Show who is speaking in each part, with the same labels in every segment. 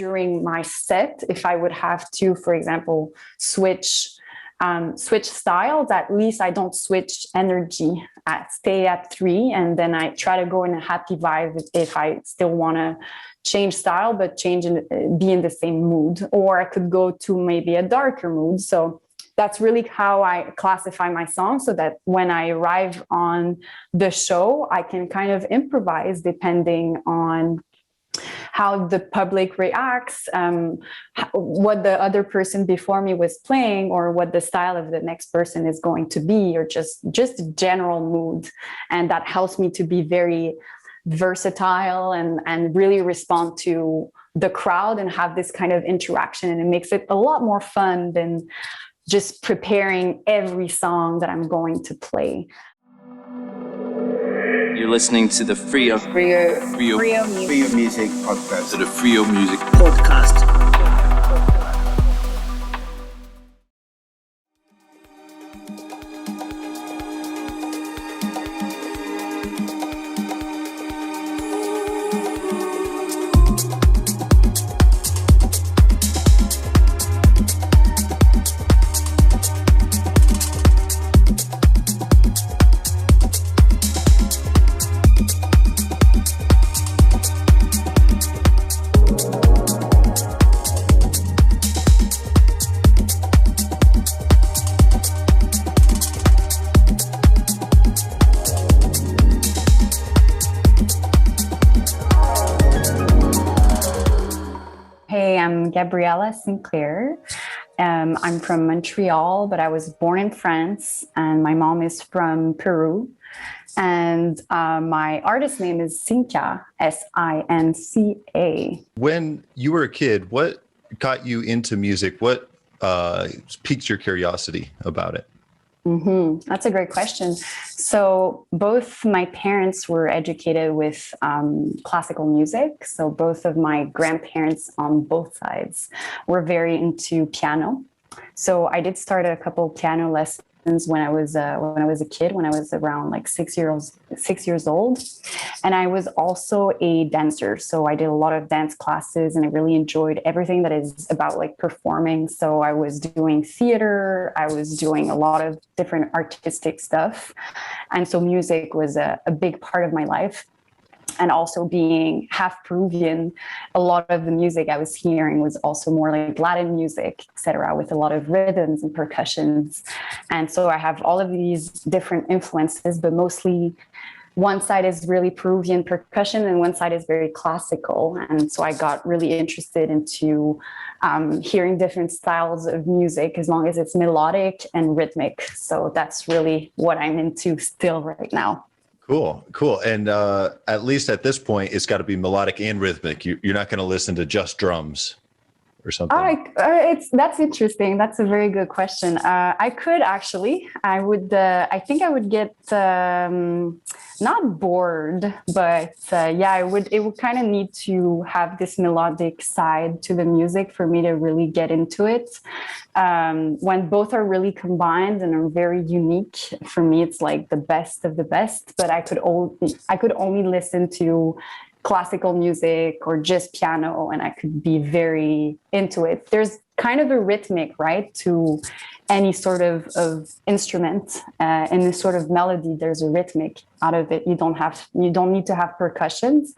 Speaker 1: during my set, if I would have to, for example, switch styles, at least I don't switch energy. I stay at 3, and then I try to go in a happy vibe if I still want to change style, but be in the same mood. Or I could go to maybe a darker mood. So that's really how I classify my songs, so that when I arrive on the show, I can kind of improvise depending on how the public reacts, what the other person before me was playing, or what the style of the next person is going to be, or just general mood. And that helps me to be very versatile and really respond to the crowd and have this kind of interaction. And it makes it a lot more fun than just preparing every song that I'm going to play.
Speaker 2: You're listening to the Freio
Speaker 3: Music Podcast.
Speaker 2: To the Freio Music Podcast.
Speaker 1: Gabriela Sinclair. I'm from Montreal, but I was born in France, and my mom is from Peru. And my artist name is Sinca, Sinca.
Speaker 4: When you were a kid, what got you into music? What piqued your curiosity about it?
Speaker 1: That's a great question. So both my parents were educated with classical music. So both of my grandparents on both sides were very into piano. So I did start a couple piano lessons when I was a kid, when I was around like 6 years old. And I was also a dancer. So I did a lot of dance classes, and I really enjoyed everything that is about like performing. So I was doing theater, I was doing a lot of different artistic stuff. And so music was a big part of my life. And also being half Peruvian, a lot of the music I was hearing was also more like Latin music, etc., with a lot of rhythms and percussions. And so I have all of these different influences, but mostly one side is really Peruvian percussion and one side is very classical. And so I got really interested into hearing different styles of music, as long as it's melodic and rhythmic. So that's really what I'm into still right now.
Speaker 4: Cool. And at least at this point, it's got to be melodic and rhythmic. You're not going to listen to just drums or something.
Speaker 1: That's interesting. That's a very good question. I could actually. I would. I think I would get not bored, but I would. It would kind of need to have this melodic side to the music for me to really get into it. When both are really combined and are very unique, for me, it's like the best of the best. But I could only listen to classical music or just piano, and I could be very into it. There's kind of a rhythmic, right, to any sort of instrument. In this sort of melody, there's a rhythmic out of it. You don't need to have percussions,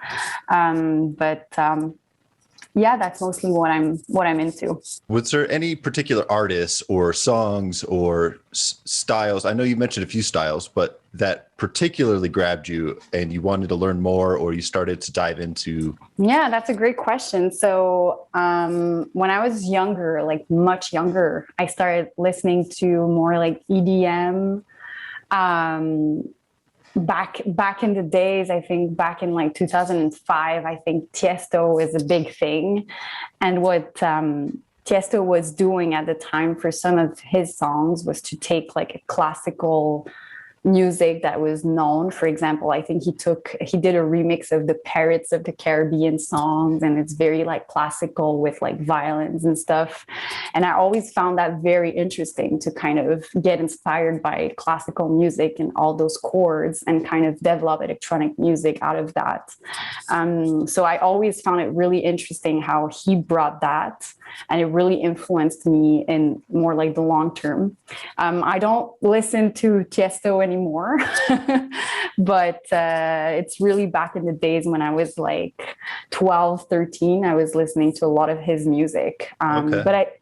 Speaker 1: yeah, that's mostly what I'm into.
Speaker 4: Was there any particular artists or songs or styles? I know you mentioned a few styles, but that particularly grabbed you and you wanted to learn more, or you started to dive into?
Speaker 1: Yeah, that's a great question. So when I was younger, like much younger, I started listening to more like EDM. Back in the days, I think back in like 2005, I think Tiesto is a big thing. And what Tiesto was doing at the time for some of his songs was to take like a classical music that was known. For example, I think he did a remix of the Pirates of the Caribbean songs, and it's very like classical with like violins and stuff. And I always found that very interesting to kind of get inspired by classical music and all those chords and kind of develop electronic music out of that. So I always found it really interesting how he brought that, and it really influenced me in more like the long term. I don't listen to Tiesto anymore, but it's really back in the days when I was like 12, 13, I was listening to a lot of his music. But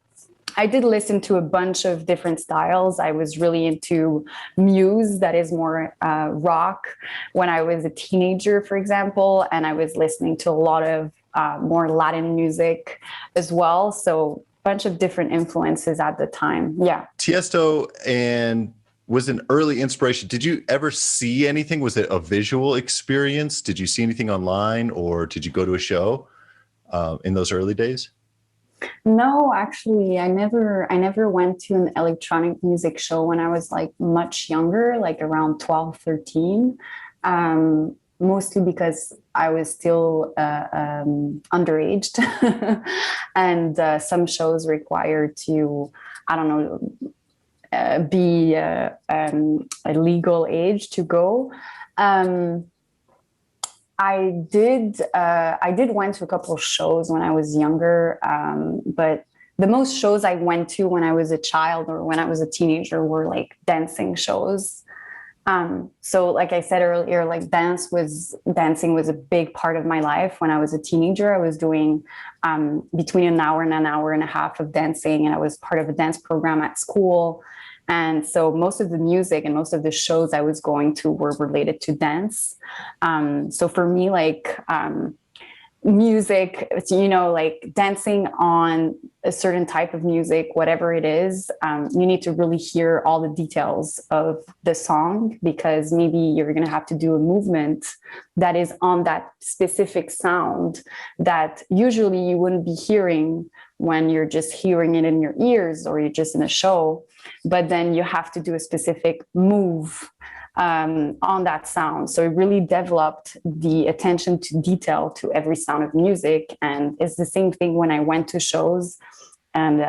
Speaker 1: I did listen to a bunch of different styles. I was really into Muse, that is more rock, when I was a teenager, for example, and I was listening to a lot of more Latin music as well. So a bunch of different influences at the time. Yeah.
Speaker 4: Tiesto and was an early inspiration. Did you ever see anything? Was it a visual experience? Did you see anything online, or did you go to a show in those early days?
Speaker 1: No, actually, I never went to an electronic music show when I was like much younger, like around 12, 13. Mostly because I was still underaged and some shows required to, I don't know, be a legal age to go. I did went to a couple of shows when I was younger, but the most shows I went to when I was a child or when I was a teenager were like dancing shows. So like I said earlier, like dancing was a big part of my life. When I was a teenager, I was doing between an hour and an hour and a half of dancing, and I was part of a dance program at school. And so most of the music and most of the shows I was going to were related to dance. So for me, like music, you know, like dancing on a certain type of music, whatever it is, you need to really hear all the details of the song, because maybe you're going to have to do a movement that is on that specific sound that usually you wouldn't be hearing when you're just hearing it in your ears or you're just in a show. But then you have to do a specific move on that sound. So it really developed the attention to detail to every sound of music. And it's the same thing when I went to shows. And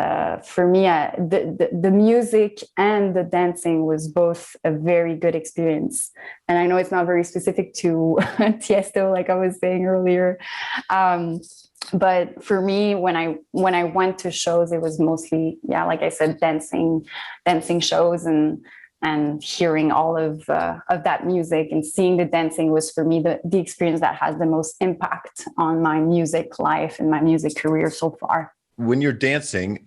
Speaker 1: for me, the music and the dancing was both a very good experience. And I know it's not very specific to Tiesto, like I was saying earlier. But for me, when I went to shows, it was mostly, yeah, like I said, dancing shows and hearing all of that music and seeing the dancing was for me the experience that has the most impact on my music life and my music career so far.
Speaker 4: When you're dancing,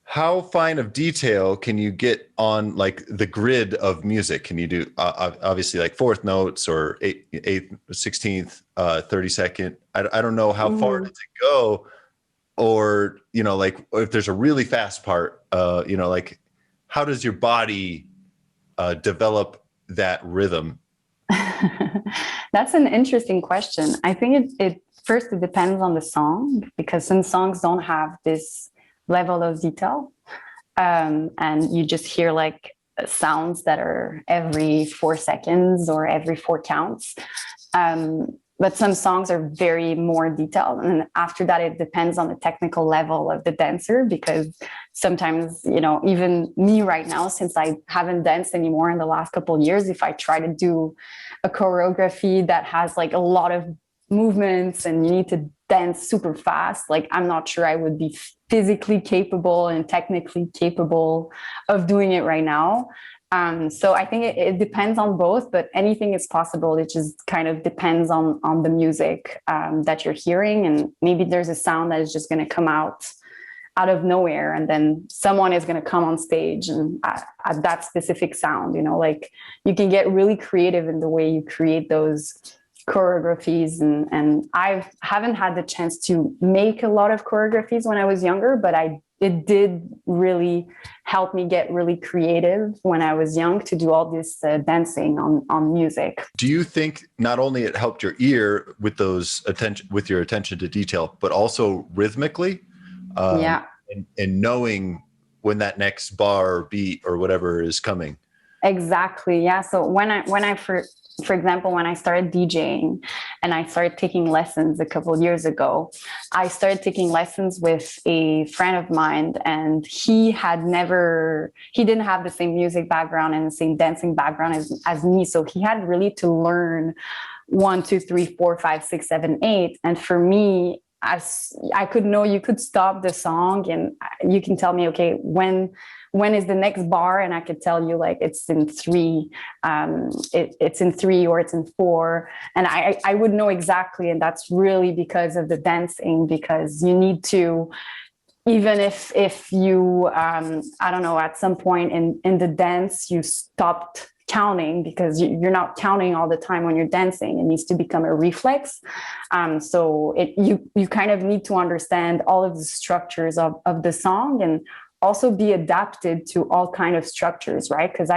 Speaker 4: how fine of detail can you get on like the grid of music? Can you do obviously like fourth notes or eighth, 16th, 32nd? I don't know how far does it go, or, you know, like if there's a really fast part, you know, like how does your body develop that rhythm?
Speaker 1: That's an interesting question. I think it first, it depends on the song, because some songs don't have this level of detail. And you just hear like sounds that are every 4 seconds or every 4 counts. But some songs are very more detailed. And after that, it depends on the technical level of the dancer, because sometimes, you know, even me right now, since I haven't danced anymore in the last couple of years, if I try to do a choreography that has like a lot of movements and you need to dance super fast, like I'm not sure I would be physically capable and technically capable of doing it right now. So I think it depends on both, but anything is possible. It just kind of depends on the music that you're hearing. And maybe there's a sound that is just going to come out of nowhere, and then someone is going to come on stage and at that specific sound, you know, like you can get really creative in the way you create those choreographies. And I haven't had the chance to make a lot of choreographies when I was younger, but it did really help me get really creative when I was young to do all this dancing on music.
Speaker 4: Do you think not only it helped your ear with your attention to detail, but also rhythmically? And knowing when that next bar or beat or whatever is coming?
Speaker 1: Exactly. Yeah. So for example, when I started DJing and I started taking lessons a couple of years ago, I started taking lessons with a friend of mine, and he didn't have the same music background and the same dancing background as me. So he had really to learn 1, 2, 3, 4, 5, 6, 7, 8. And for me, as I could know, you could stop the song and you can tell me, okay, when is the next bar? And I could tell you like it's in 3, it's in 3 or it's in 4. And I would know exactly. And that's really because of the dancing, because you need to, even if you, I don't know, at some point in the dance, you stopped counting because you're not counting all the time when you're dancing. It needs to become a reflex. So you kind of need to understand all of the structures of the song and also be adapted to all kind of structures, right? Because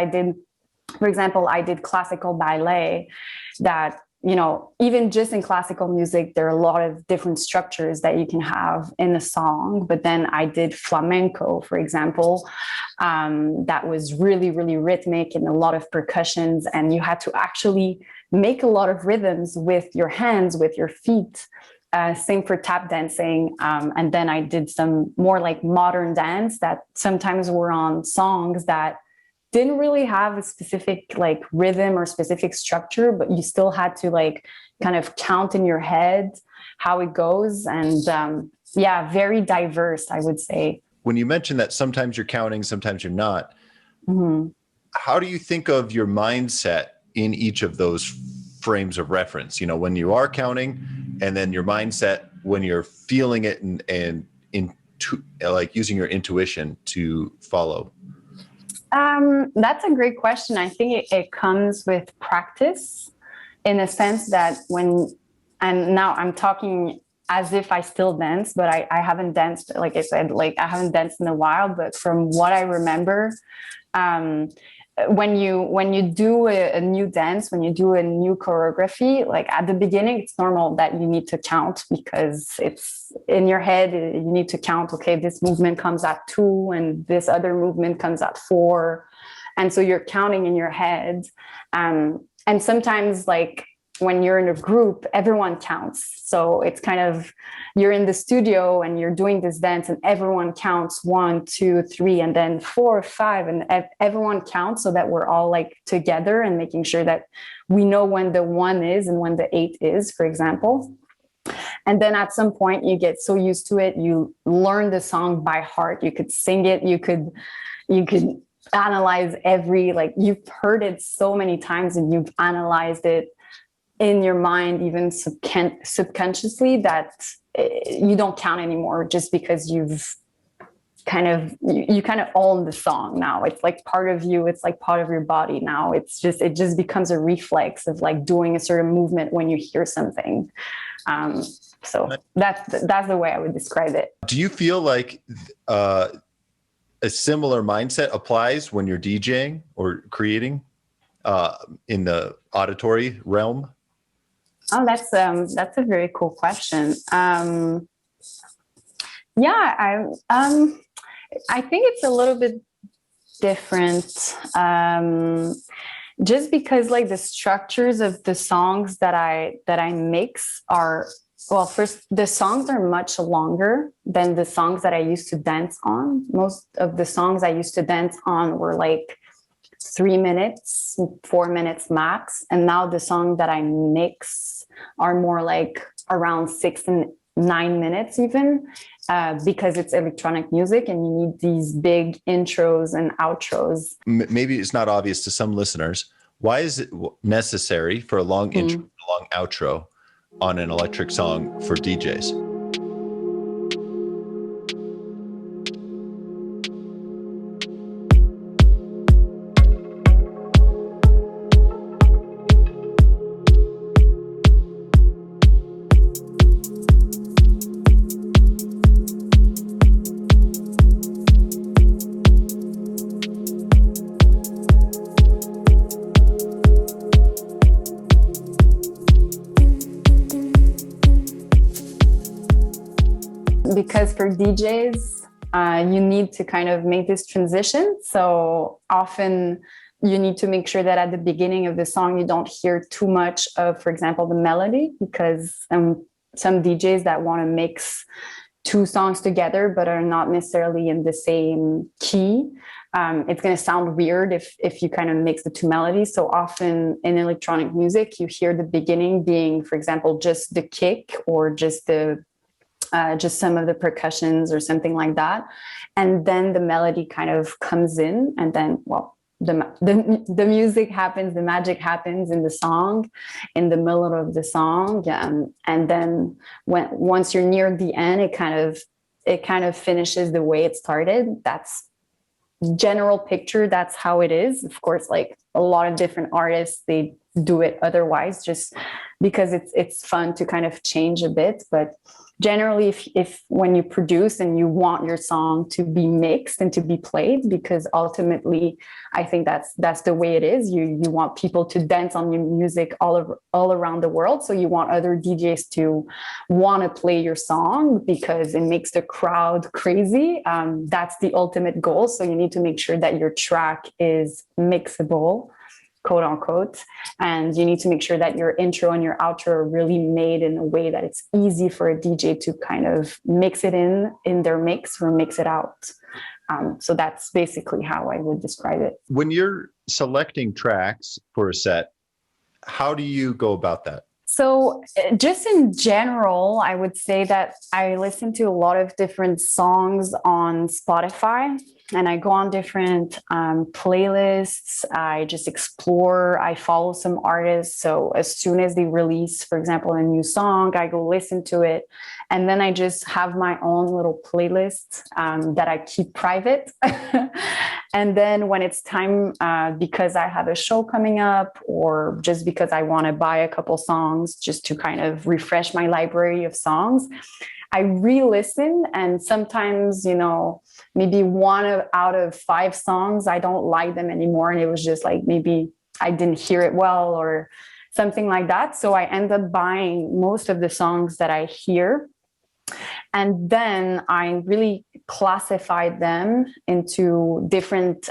Speaker 1: for example, I did classical ballet that, even just in classical music, there are a lot of different structures that you can have in a song. But then I did flamenco, for example, that was really, really rhythmic and a lot of percussions. And you had to actually make a lot of rhythms with your hands, with your feet. Same for tap dancing. And then I did some more like modern dance that sometimes were on songs that didn't really have a specific like rhythm or specific structure, but you still had to like kind of count in your head how it goes. And very diverse, I would say.
Speaker 4: When you mentioned that sometimes you're counting, sometimes you're not, how do you think of your mindset in each of those frames of reference? When you are counting, and then your mindset when you're feeling it and like using your intuition to follow?
Speaker 1: That's a great question. I think it comes with practice, in a sense that and now I'm talking as if I still dance, but I haven't danced, like I said, like I haven't danced in a while, but from what I remember, when you do a new dance, when you do a new choreography, like at the beginning, it's normal that you need to count because it's in your head. You need to count, okay, this movement comes at 2 and this other movement comes at 4. And so you're counting in your head. And sometimes like when you're in a group, everyone counts. So it's kind of, you're in the studio and you're doing this dance and everyone counts 1, 2, 3, and then 4, 5, and everyone counts so that we're all like together and making sure that we know when the 1 is and when the 8 is, for example. And then at some point you get so used to it, you learn the song by heart. You could sing it, you could analyze like you've heard it so many times and you've analyzed it in your mind, even subconsciously, that you don't count anymore just because you've kind of own the song now. It's like part of you. It's like part of your body now. It just becomes a reflex of like doing a certain movement when you hear something. So that's the way I would describe it.
Speaker 4: Do you feel like a similar mindset applies when you're DJing or creating in the auditory realm?
Speaker 1: Oh, that's a very cool question. I think it's a little bit different, just because like the structures of the songs that I mix are, well, first, the songs are much longer than the songs that I used to dance on. Most of the songs I used to dance on were like 3 minutes, 4 minutes max. And now the song that I mix are more like around 6 and 9 minutes even, because it's electronic music and you need these big intros and outros.
Speaker 4: Maybe it's not obvious to some listeners. Why is it necessary for a long intro, a long outro on an electric song for DJs?
Speaker 1: Because for DJs, you need to kind of make this transition. So often you need to make sure that at the beginning of the song, you don't hear too much of, for example, the melody, because some DJs that want to mix two songs together but are not necessarily in the same key, it's going to sound weird if you kind of mix the two melodies. So often in electronic music, you hear the beginning being, for example, just the kick or just some of the percussions or something like that, and then the melody kind of comes in, and then the music happens, the magic happens in the song, in the middle of the song, and then once you're near the end, it kind of finishes the way it started. That's general picture. That's how it is. Of course, like a lot of different artists, they do it otherwise, just because it's fun to kind of change a bit. But generally, if when you produce and you want your song to be mixed and to be played, because ultimately I think that's the way it is. You want people to dance on your music all around the world. So you want other DJs to want to play your song because it makes the crowd crazy. That's the ultimate goal. So you need to make sure that your track is mixable, quote unquote, and you need to make sure that your intro and your outro are really made in a way that it's easy for a DJ to kind of mix it in their mix or mix it out. So that's basically how I would describe it.
Speaker 4: When you're selecting tracks for a set, how do you go about that?
Speaker 1: So just in general, I would say that I listen to a lot of different songs on Spotify, and I go on different playlists. I just explore. I follow some artists. So as soon as they release, for example, a new song, I go listen to it. And then I just have my own little playlist that I keep private. And then when it's time, because I have a show coming up, or just because I want to buy a couple songs just to kind of refresh my library of songs, I re-listen. And sometimes, maybe one out of 5 songs, I don't like them anymore. And it was just like, maybe I didn't hear it well or something like that. So I end up buying most of the songs that I hear. And then I really classified them into different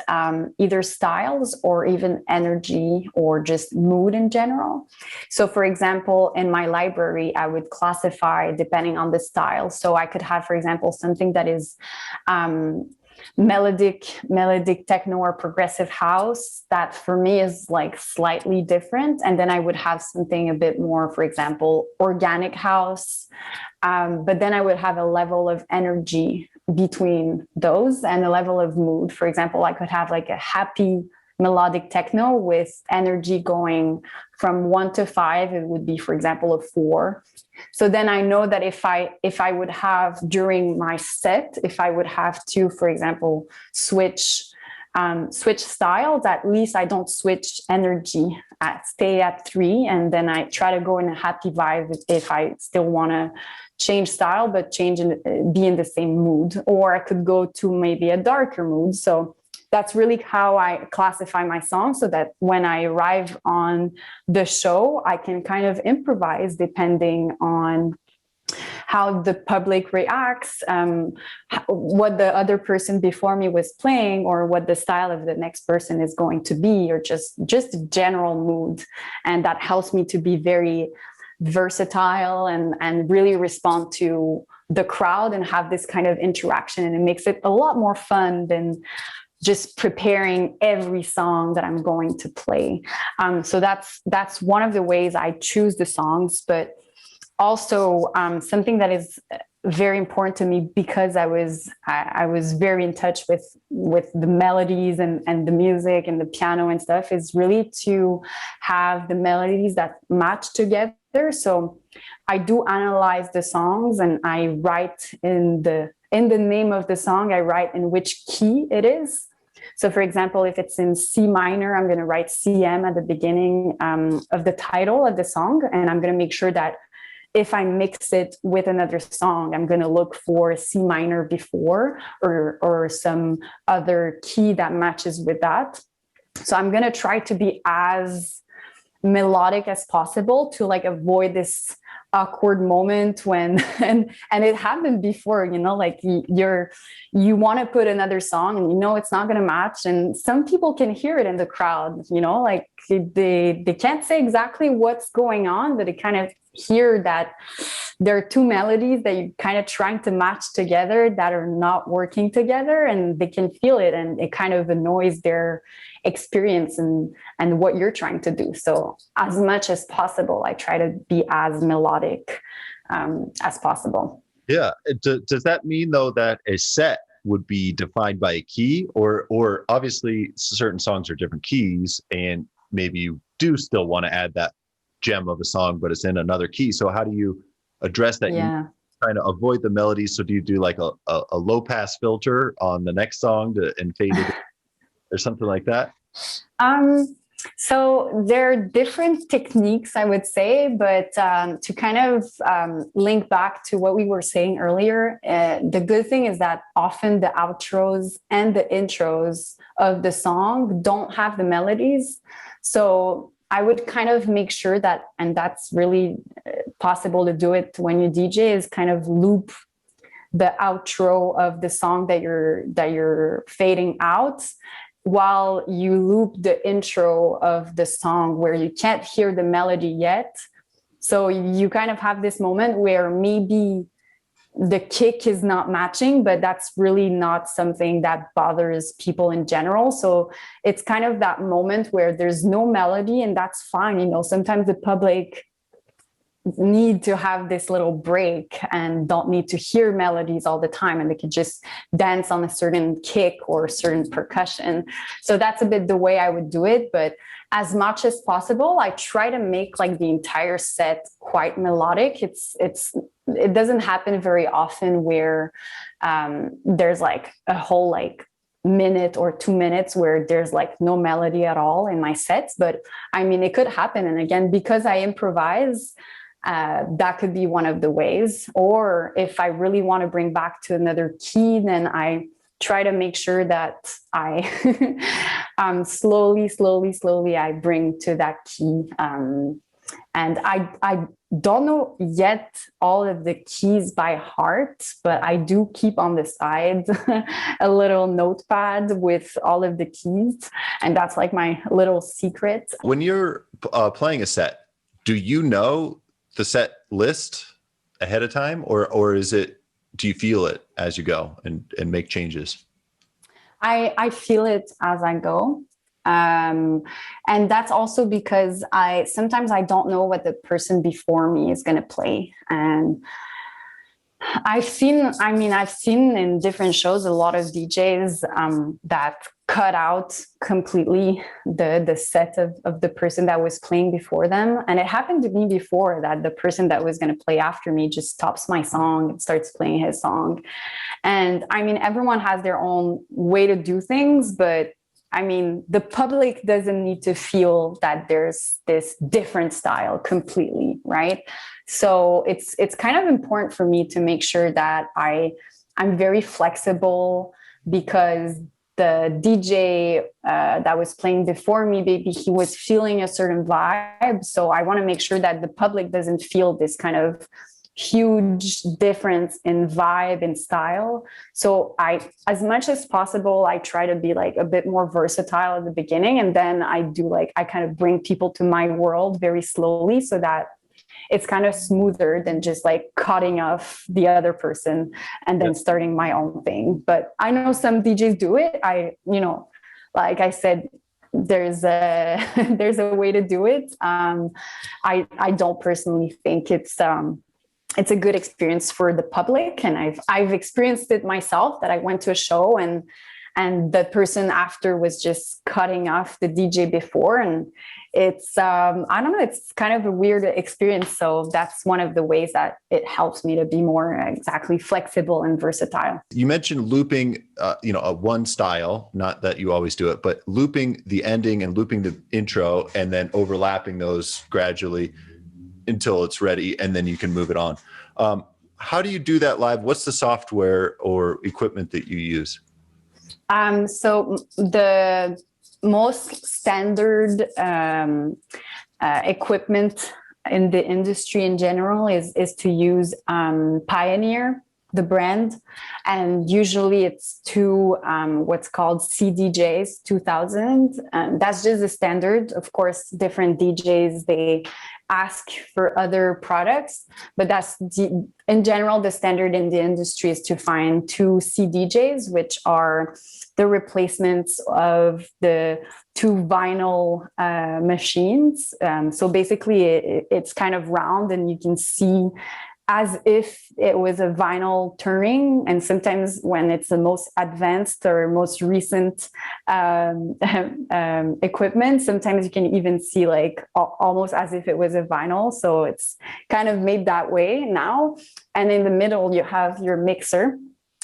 Speaker 1: either styles or even energy or just mood in general. So for example, in my library, I would classify depending on the style. So I could have, for example, something that is melodic techno or progressive house that for me is like slightly different. And then I would have something a bit more, for example, organic house. But then I would have a level of energy between those and a level of mood. For example, I could have like a happy melodic techno with energy going from 1 to 5. It would be, for example, a 4. So then I know that if I would have during my set, if I would have to, for example, switch styles, at least I don't switch energy. I stay at 3, and then I try to go in a happy vibe if I still want to change style, but be in the same mood. Or I could go to maybe a darker mood. So that's really how I classify my songs, so that when I arrive on the show, I can kind of improvise depending on how the public reacts, what the other person before me was playing, or what the style of the next person is going to be, or just general mood. And that helps me to be very versatile and really respond to the crowd and have this kind of interaction. And it makes it a lot more fun than just preparing every song that I'm going to play. So that's one of the ways I choose the songs. But also something that is very important to me, because I was very in touch with the melodies and the music and the piano and stuff, is really to have the melodies that match together. So I do analyze the songs, and I write in the name of the song, I write in which key it is. So for example, if it's in C minor, I'm going to write CM at the beginning of the title of the song. And I'm going to make sure that if I mix it with another song, I'm going to look for C minor before, or some other key that matches with that. So I'm going to try to be as melodic as possible to like avoid this awkward moment when and it happened before, like you want to put another song and it's not going to match, and some people can hear it in the crowd, like they can't say exactly what's going on, but they kind of hear that there are two melodies that you're kind of trying to match together that are not working together, and they can feel it, and it kind of annoys their experience and what you're trying to do. So as much as possible, I try to be as melodic as possible.
Speaker 4: Yeah. Does that mean though that a set would be defined by a key, or obviously certain songs are different keys, and maybe you do still want to add that gem of a song, but it's in another key. So how do you address that?
Speaker 1: Yeah.
Speaker 4: You trying to avoid the melody. So do you do like a low pass filter on the next song and fade it or something like that?
Speaker 1: So there are different techniques, I would say, but to kind of link back to what we were saying earlier, the good thing is that often the outros and the intros of the song don't have the melodies. So I would kind of make sure that, and that's really possible to do it when you DJ, is kind of loop the outro of the song that you're fading out, while you loop the intro of the song where you can't hear the melody yet. So you kind of have this moment where maybe the kick is not matching, but that's really not something that bothers people in general. So it's kind of that moment where there's no melody, and that's fine. Sometimes the public need to have this little break and don't need to hear melodies all the time, and they can just dance on a certain kick or a certain percussion. So that's a bit the way I would do it. But as much as possible, I try to make like the entire set quite melodic. It doesn't happen very often where there's like a whole like minute or 2 minutes where there's like no melody at all in my sets. But I mean, it could happen. And again, because I improvise, that could be one of the ways. Or if I really want to bring back to another key, then I try to make sure that I slowly I bring to that key. And I don't know yet all of the keys by heart, but I do keep on the side a little notepad with all of the keys. And that's like my little secret.
Speaker 4: When you're playing a set, do you know the set list ahead of time, or do you feel it as you go and make changes?
Speaker 1: I feel it as I go. And that's also because sometimes I don't know what the person before me is going to play. And I've seen in different shows, a lot of DJs that cut out completely the set of the person that was playing before them. And it happened to me before that the person that was going to play after me just stops my song and starts playing his song. And I mean, everyone has their own way to do things, but I mean, the public doesn't need to feel that there's this different style completely, right? So it's kind of important for me to make sure that I'm very flexible, because the DJ that was playing before me, maybe he was feeling a certain vibe. So I want to make sure that the public doesn't feel this kind of huge difference in vibe and style. So as much as possible, I try to be like a bit more versatile at the beginning. And then I kind of bring people to my world very slowly, so that it's kind of smoother than just like cutting off the other person and then starting my own thing. But I know some DJs do it. Like I said, there's a way to do it. I don't personally think it's a good experience for the public. And I've experienced it myself, that I went to a show and the person after was just cutting off the DJ before. And it's, I don't know, it's kind of a weird experience. So that's one of the ways that it helps me to be more exactly flexible and versatile.
Speaker 4: You mentioned looping, one style, not that you always do it, but looping the ending and looping the intro and then overlapping those gradually until it's ready, and then you can move it on. How do you do that live? What's the software or equipment that you use?
Speaker 1: So the most standard equipment in the industry in general is to use Pioneer, the brand, and usually it's two what's called CDJs 2000. That's just the standard. Of course, different DJs, they ask for other products, but that's in general the standard in the industry is to find two CDJs, which are the replacements of the two vinyl machines. So basically it's kind of round and you can see as if it was a vinyl turning. And sometimes when it's the most advanced or most recent equipment, sometimes you can even see like almost as if it was a vinyl. So it's kind of made that way now. And in the middle, you have your mixer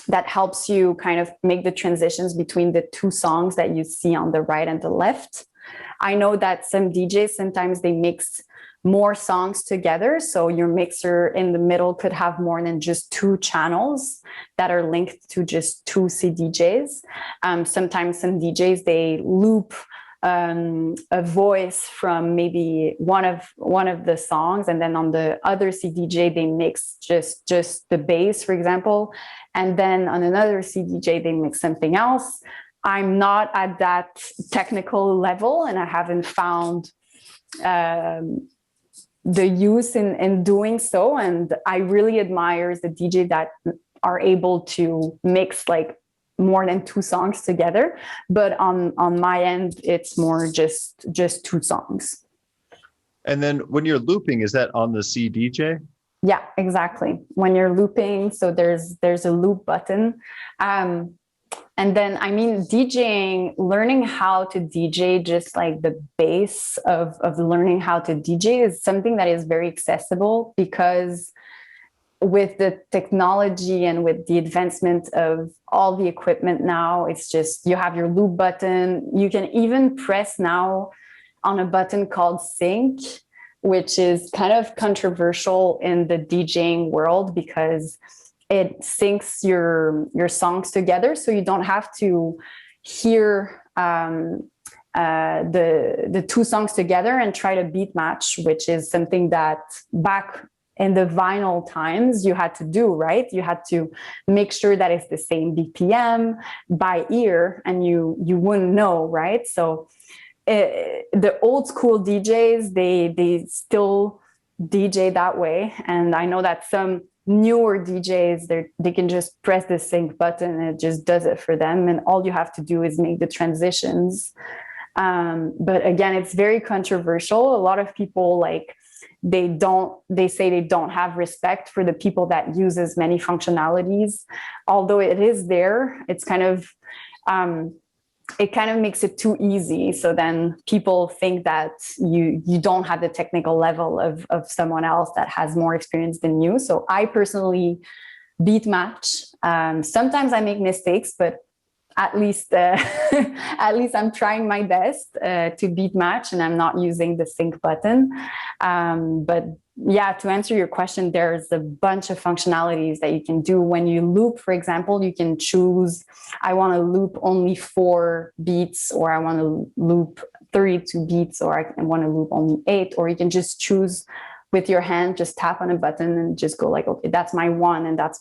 Speaker 1: that helps you kind of make the transitions between the two songs that you see on the right and the left. I know that some DJs, sometimes they mix more songs together. So your mixer in the middle could have more than just two channels that are linked to just two CDJs. Sometimes some DJs, they loop a voice from maybe one of the songs, and then on the other CDJ they mix just the bass, for example, and then on another CDJ they mix something else. I'm not at that technical level, and I haven't found the use in doing so. And I really admire the DJ that are able to mix like more than two songs together. But on my end, it's more just two songs.
Speaker 4: And then when you're looping, is that on the CDJ?
Speaker 1: Yeah, exactly. When you're looping, so there's a loop button. And then, I mean, DJing, learning how to DJ, just like the base of learning how to DJ is something that is very accessible, because with the technology and with the advancement of all the equipment now, it's just, you have your loop button. You can even press now on a button called sync, which is kind of controversial in the DJing world because it syncs your songs together, so you don't have to hear the two songs together and try to beat match, which is something that back in the vinyl times you had to do, right? You had to make sure that it's the same BPM by ear, and you wouldn't know, right? So the old school DJs, they still DJ that way, and I know that some newer DJs, they can just press the sync button and it just does it for them, and all you have to do is make the transitions. But again, it's very controversial. A lot of people, like, they say they don't have respect for the people that use as many functionalities, although it is there. It's kind of it kind of makes it too easy. So then people think that you don't have the technical level of someone else that has more experience than you. So I personally beat match. Sometimes I make mistakes, but at least I'm trying my best to beat match, and I'm not using the sync button. But yeah, to answer your question, there's a bunch of functionalities that you can do. When you loop, for example, you can choose, I want to loop only 4 beats, or I want to loop 32 beats, or I want to loop only 8, or you can just choose with your hand, just tap on a button and just go like, okay, that's my 1 and that's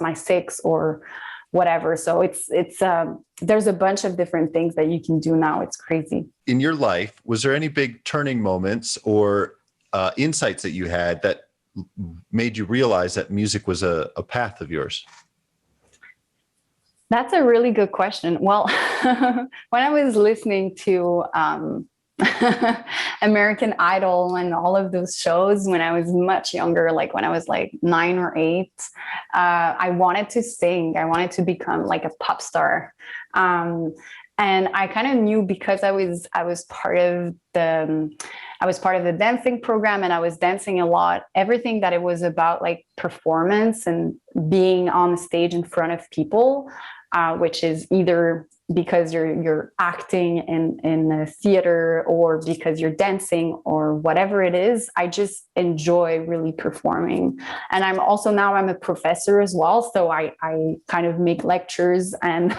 Speaker 1: my 6 or whatever. So it's there's a bunch of different things that you can do now. It's crazy. In
Speaker 4: your life, was there any big turning moments or insights that you had that made you realize that music was a path of yours? That's a really good question. Well, when I was listening to American Idol and all of those shows when I was much younger, like when I was like 9 or 8, I wanted to sing. I wanted to become like a pop star. And I kind of knew, because I was part of the dancing program, and I was dancing a lot. Everything that it was about, like performance and being on stage in front of people, which is either because you're acting in a theater or because you're dancing or whatever it is. I just enjoy really performing. And I'm a professor as well. So I kind of make lectures, and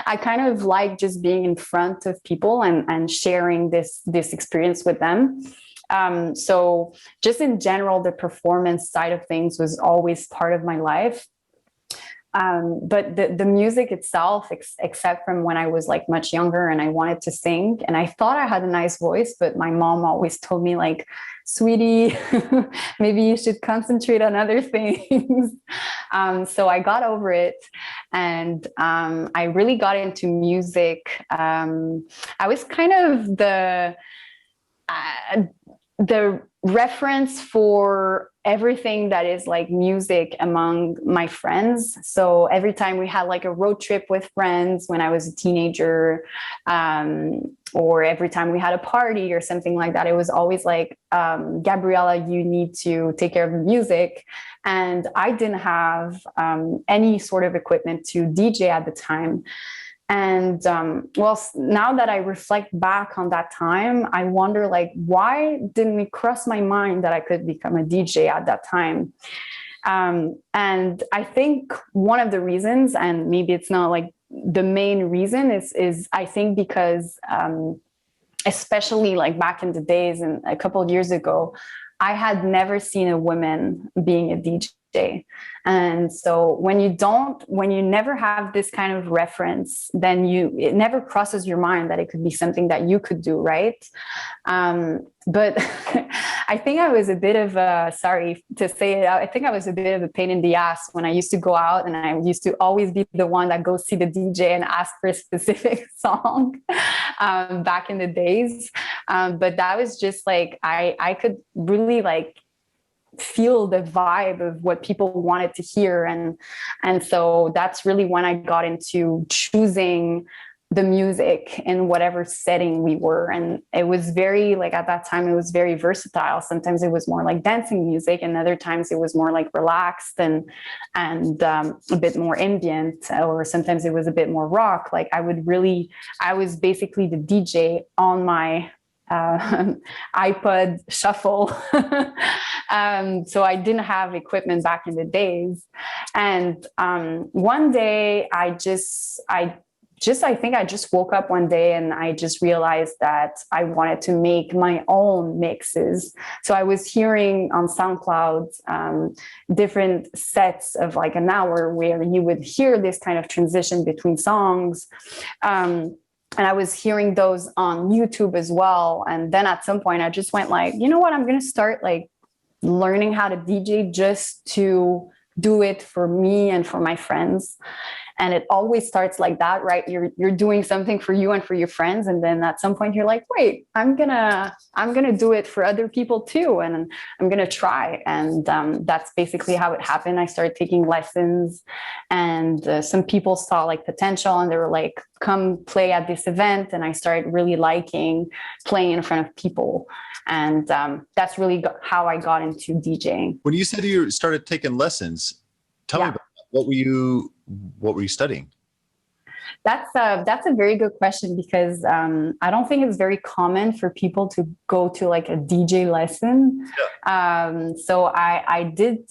Speaker 4: I kind of like just being in front of people and sharing this experience with them.
Speaker 1: So just in general, the performance side of things was always part of my life. But the music itself, except from when I was like much younger and I wanted to sing and I thought I had a nice voice, but my mom always told me like, sweetie, maybe you should concentrate on other things. So I got over it and I really got into music. I was kind of the reference for everything that is like music among my friends. So every time we had like a road trip with friends when I was a teenager, or every time we had a party or something like that, it was always like, Gabriela, you need to take care of the music. And I didn't have any sort of equipment to DJ at the time. And well, now that I reflect back on that time, I wonder, like, why didn't it cross my mind that I could become a DJ at that time? And I think one of the reasons, and maybe it's not like the main reason, is I think because especially like back in the days and a couple of years ago, I had never seen a woman being a DJ. And so when you never have this kind of reference, then it never crosses your mind that it could be something that you could do, right? But I think I was a bit of sorry to say it, I think I was a bit of a pain in the ass when I used to go out, and I used to always be the one that goes see the DJ and ask for a specific song back in the days. But that was just like, I could really like feel the vibe of what people wanted to hear. And so that's really when I got into choosing the music in whatever setting we were. And it was very, like at that time, it was very versatile. Sometimes it was more like dancing music, and other times it was more like relaxed and a bit more ambient, or sometimes it was a bit more rock. Like I was basically the DJ on my iPod shuffle. So I didn't have equipment back in the days. And one day I think I just woke up one day and I just realized that I wanted to make my own mixes. So I was hearing on SoundCloud different sets of like an hour where you would hear this kind of transition between songs. And I was hearing those on YouTube as well. And then at some point I just went like, you know what, I'm going to start like learning how to DJ just to do it for me and for my friends. And it always starts like that, right? You're doing something for you and for your friends. And then at some point you're like, wait, I'm gonna do it for other people too. And I'm going to try. And that's basically how it happened. I started taking lessons, and some people saw like potential, and they were like, come play at this event. And I started really liking playing in front of people. And that's really how I got into DJing.
Speaker 4: When you said you started taking lessons, tell me about that. What were you studying?
Speaker 1: That's a very good question, because I don't think it's very common for people to go to like a DJ lesson. Yeah. So I did,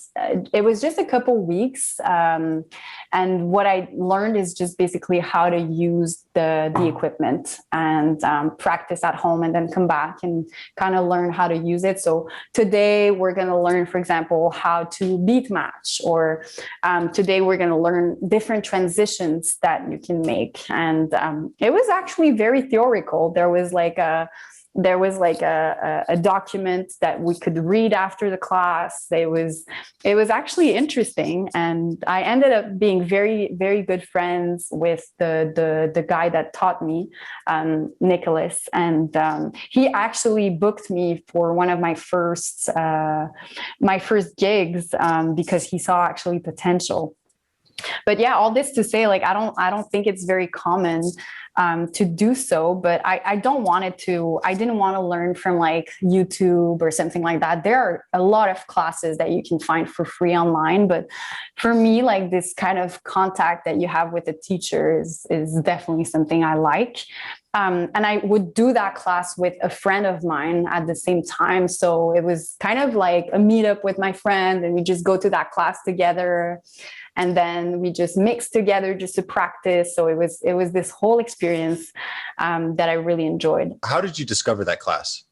Speaker 1: it was just a couple weeks. And what I learned is just basically how to use the equipment and practice at home, and then come back and kind of learn how to use it. So today we're going to learn, for example, how to beat match, or today we're going to learn different transitions that you can make. And it was actually very theoretical. There was like a document that we could read after the class. It was actually interesting. And I ended up being very, very good friends with the guy that taught me, Nicholas. And he actually booked me for one of my first gigs because he saw actually potential. But yeah, all this to say, like, I don't think it's very common to do so, but I didn't want to learn from like YouTube or something like that. There are a lot of classes that you can find for free online, but for me, like this kind of contact that you have with a teacher is definitely something I like. And I would do that class with a friend of mine at the same time. So it was kind of like a meetup with my friend, and we just go to that class together. And then we just mixed together just to practice. So it was this whole experience that I really enjoyed.
Speaker 4: How did you discover that class?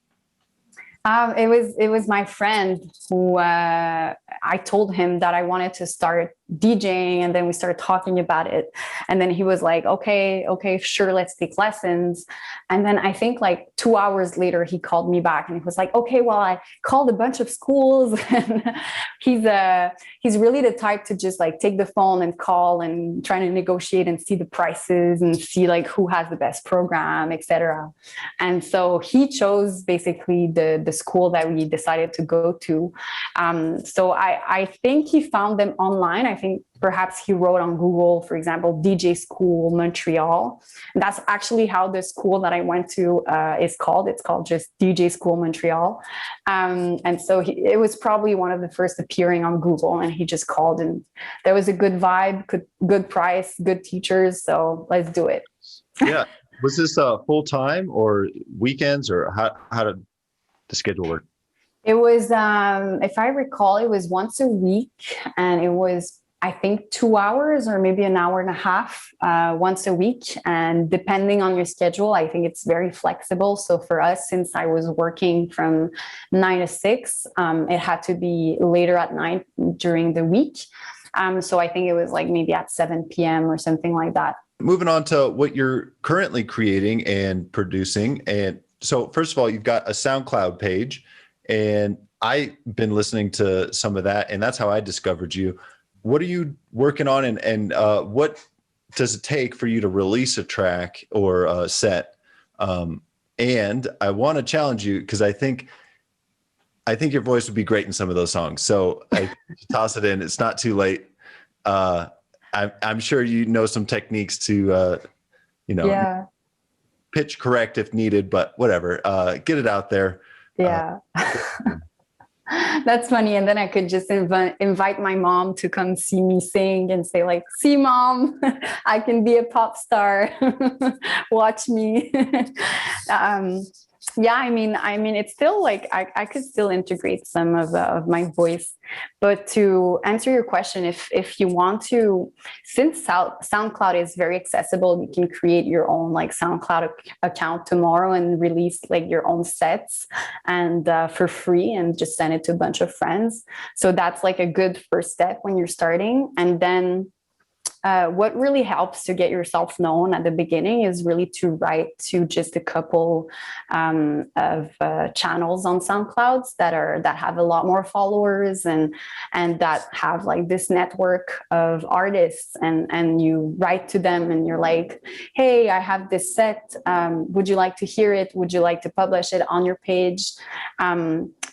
Speaker 1: It was my friend who I told him that I wanted to start DJing, and then we started talking about it. And then he was like, okay, sure, let's take lessons. And then I think like 2 hours later, he called me back and he was like, okay, well, I called a bunch of schools. And he's really the type to just like take the phone and call and try to negotiate and see the prices and see like who has the best program, etc. And so he chose basically the school that we decided to go to. So I think he found them online. I think perhaps he wrote on Google, for example, DJ School Montreal. And that's actually how the school that I went to is called. It's called just DJ School Montreal. And so it was probably one of the first appearing on Google, and he just called, and there was a good vibe, good price, good teachers. So let's do it.
Speaker 4: Yeah. Was this full time or weekends, or how did the schedule work?
Speaker 1: It was, if I recall, it was once a week, and it was, I think, 2 hours or maybe an hour and a half once a week. And depending on your schedule, I think it's very flexible. So for us, since I was working from 9 to 6, it had to be later at night during the week. So I think it was like maybe at 7 p.m. or something like that.
Speaker 4: Moving on to what you're currently creating and producing. And so first of all, you've got a SoundCloud page, and I've been listening to some of that, and that's how I discovered you. What are you working on, and what does it take for you to release a track or a set? And I want to challenge you, because I think your voice would be great in some of those songs. So I toss it in. It's not too late. I'm sure you know some techniques to, pitch correct if needed, but whatever. Get it out there.
Speaker 1: Yeah. That's funny. And then I could just invite my mom to come see me sing and say like, see, Mom, I can be a pop star. Watch me. Yeah, I mean, it's still like I could still integrate some of my voice. But to answer your question, if you want to, since SoundCloud is very accessible, you can create your own like SoundCloud account tomorrow and release like your own sets and for free, and just send it to a bunch of friends. So that's like a good first step when you're starting. And then what really helps to get yourself known at the beginning is really to write to just a couple of channels on SoundCloud that have a lot more followers and that have like this network of artists, and you write to them and you're like, hey, I have this set. Would you like to hear it? Would you like to publish it on your page?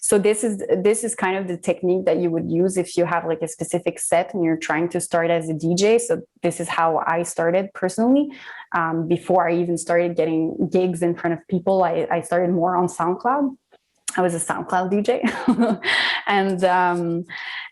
Speaker 1: So this is kind of the technique that you would use if you have like a specific set and you're trying to start as a DJ. So this is how I started personally. Before I even started getting gigs in front of people, I started more on SoundCloud. I was a SoundCloud DJ.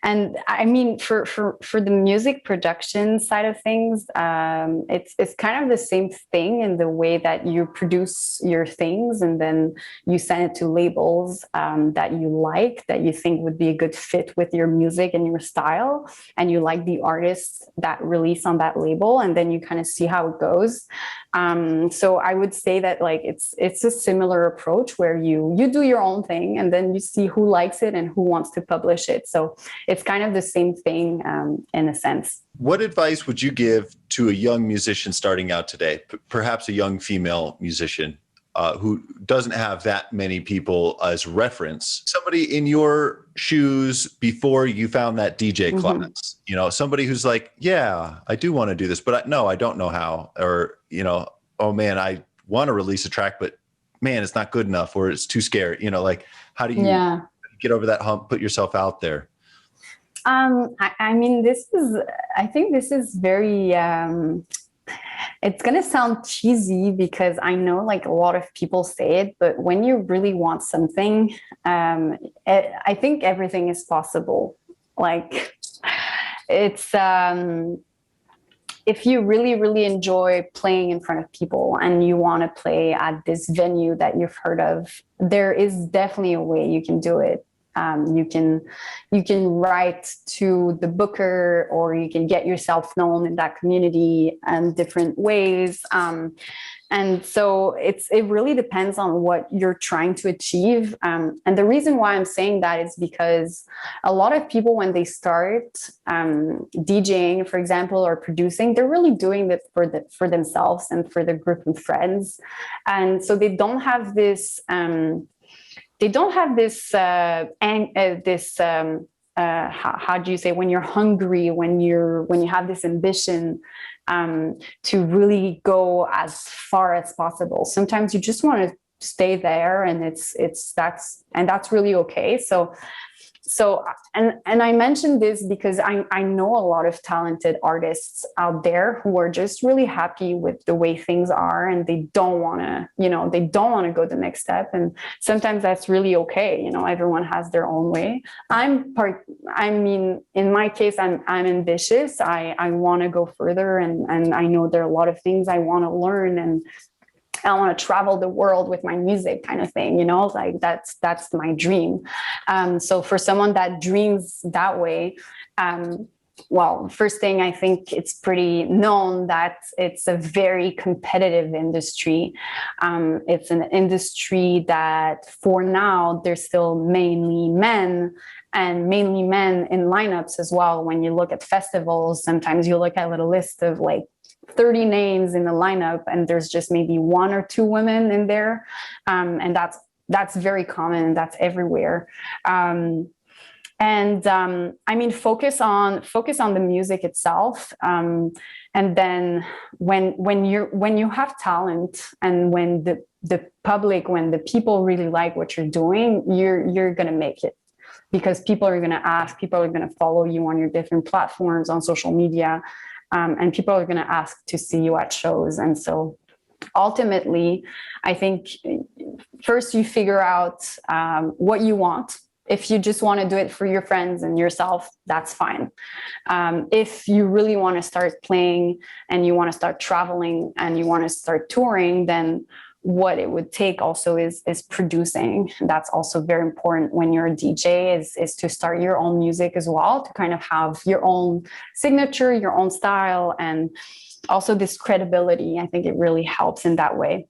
Speaker 1: And I mean, for the music production side of things, it's kind of the same thing in the way that you produce your things and then you send it to labels that you think would be a good fit with your music and your style, and you like the artists that release on that label, and then you kind of see how it goes. So I would say that like it's a similar approach where you do your own thing and then you see who likes it and who wants to publish it. So it's kind of the same thing in a sense.
Speaker 4: What advice would you give to a young musician starting out today, perhaps a young female musician who doesn't have that many people as reference? Somebody in your shoes before you found that DJ class, somebody who's like, yeah, I do want to do this, but I don't know how, or, oh man, I want to release a track, but man, it's not good enough, or it's too scary. Like, how do you get over that hump, put yourself out there?
Speaker 1: I mean, I think this is very, it's going to sound cheesy because I know like a lot of people say it, but when you really want something, I think everything is possible. Like it's, if you really, really enjoy playing in front of people and you want to play at this venue that you've heard of, there is definitely a way you can do it. You can write to the booker, or you can get yourself known in that community in different ways. And so it really depends on what you're trying to achieve. And the reason why I'm saying that is because a lot of people, when they start DJing, for example, or producing, they're really doing it for themselves and for the group of friends. And so they don't have this how do you say, when you're hungry, when you have this ambition to really go as far as possible. Sometimes you just want to stay there, and that's really okay. So I mentioned this because I know a lot of talented artists out there who are just really happy with the way things are, and they don't want to go the next step. And sometimes that's really okay. Everyone has their own way. In my case, I'm ambitious. I want to go further, and I know there are a lot of things I want to learn, and I want to travel the world with my music, kind of thing, like that's my dream. So for someone that dreams that way, well, first thing, I think it's pretty known that it's a very competitive industry. It's an industry that for now, there's still mainly men, and mainly men in lineups as well. When you look at festivals, sometimes you look at a little list of like 30 names in the lineup, and there's just maybe 1 or 2 women in there. And that's very common. That's everywhere. Focus on the music itself. And then when you have talent, and when the public, when the people really like what you're doing, you're going to make it, because people are going to ask, people are going to follow you on your different platforms on social media. And people are going to ask to see you at shows. And so ultimately, I think first you figure out what you want. If you just want to do it for your friends and yourself, that's fine. If you really want to start playing, and you want to start traveling, and you want to start touring, then what it would take also is producing. That's also very important when you're a DJ, is to start your own music as well, to kind of have your own signature, your own style, and also this credibility. I think it really helps in that way.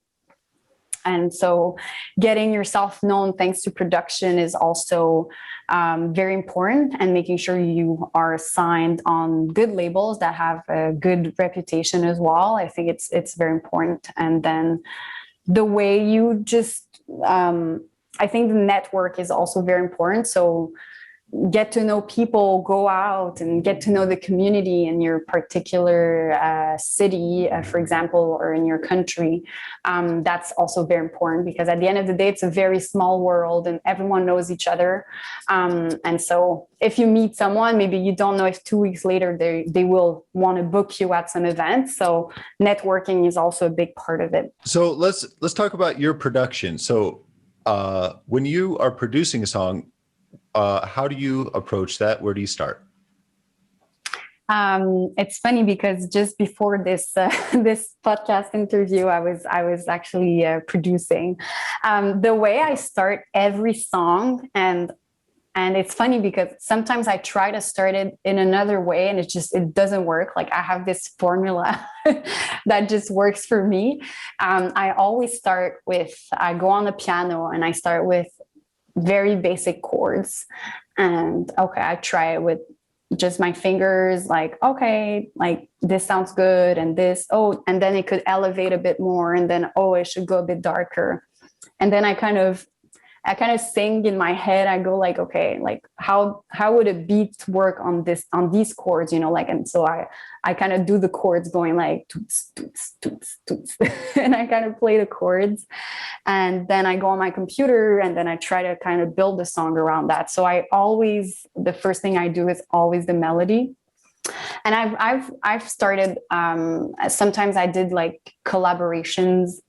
Speaker 1: And so getting yourself known thanks to production is also very important, and making sure you are signed on good labels that have a good reputation as well. I think it's very important. And then the way you just, I think the network is also very important. So get to know people, go out and get to know the community in your particular city, for example, or in your country. That's also very important, because at the end of the day, it's a very small world and everyone knows each other. And so if you meet someone, maybe you don't know if 2 weeks later they will want to book you at some event. So networking is also a big part of it.
Speaker 4: So let's talk about your production. So when you are producing a song, how do you approach that? Where do you start?
Speaker 1: It's funny, because just before this this podcast interview, I was actually producing. The way I start every song, and it's funny because sometimes I try to start it in another way, and it doesn't work. Like I have this formula that just works for me. I always start with, I go on the piano and I start with very basic chords, and I try it with just my fingers, like, okay, like this sounds good, and this, and then it could elevate a bit more, and then, it should go a bit darker. And then I kind of sing in my head. I go like, okay, like how would a beat work on these chords, like, and so I kind of do the chords going like toots, toots, toots, toots. And I kind of play the chords, and then I go on my computer, and then I try to kind of build the song around that. So the first thing I do is always the melody. And I've started, sometimes I did like collaborations,